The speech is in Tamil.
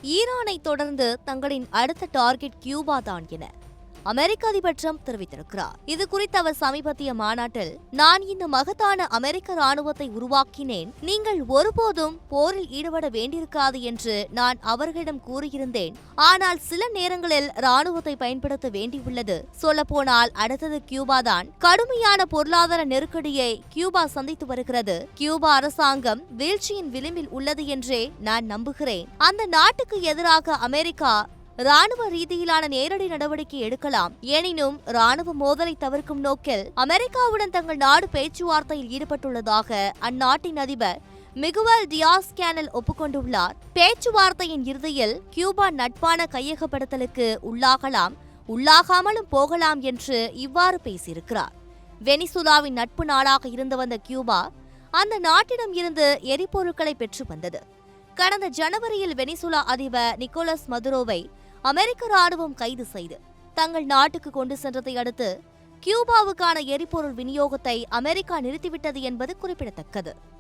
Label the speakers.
Speaker 1: ஈரானை தொடர்ந்து தங்களின் அடுத்த டார்கெட் கியூபா தான் என அமெரிக்க அதிபர் ட்ரம்ப் தெரிவித்திருக்கிறார். இது குறித்து அவர் சமீபத்திய மாநாட்டில், நான் இந்த மகத்தான அமெரிக்க ராணுவத்தை உருவாக்கினேன், நீங்கள் ஒருபோதும் போரில் ஈடுபட வேண்டியிருக்காது என்று நான் அவர்களிடம் கூறியிருந்தேன். ஆனால் சில நேரங்களில் ராணுவத்தை பயன்படுத்த வேண்டியுள்ளது. சொல்லப்போனால் அடுத்தது கியூபா தான். கடுமையான பொருளாதார நெருக்கடியை கியூபா சந்தித்து வருகிறது. கியூபா அரசாங்கம் வீழ்ச்சியின் விளிம்பில் உள்ளது என்றே நான் நம்புகிறேன். அந்த நாட்டுக்கு எதிராக அமெரிக்கா ராணுவ ரீதியிலான நேரடி நடவடிக்கை எடுக்கலாம். எனினும் ராணுவ மோதலை தவிர்க்கும் நோக்கில் அமெரிக்காவுடன் தங்கள் நாடு பேச்சுவார்த்தையில் ஈடுபட்டுள்ளதாக அந்நாட்டின் அதிபர் மிகுவல் டியாஸ் கேனல் ஒப்புக்கொண்டுள்ளார். பேச்சுவார்த்தையின் இறுதியில் கியூபா நட்பான கையகப்படுத்தலுக்கு உள்ளாகாமலும் போகலாம் என்று இவ்வாறு பேசியிருக்கிறார். வெனிசுலாவின் நட்பு நாடாக இருந்து வந்த கியூபா அந்த நாட்டிடம் இருந்து எரிபொருட்களை பெற்று வந்தது. கடந்த ஜனவரியில் வெனிசுலா அதிபர் நிக்கோலஸ் மதுரோவை அமெரிக்க ராணுவம் கைது செய்து தங்கள் நாட்டுக்கு கொண்டு சென்றதை அடுத்து கியூபாவுக்கான எரிபொருள் விநியோகத்தை அமெரிக்கா நிறுத்திவிட்டது என்பது குறிப்பிடத்தக்கது.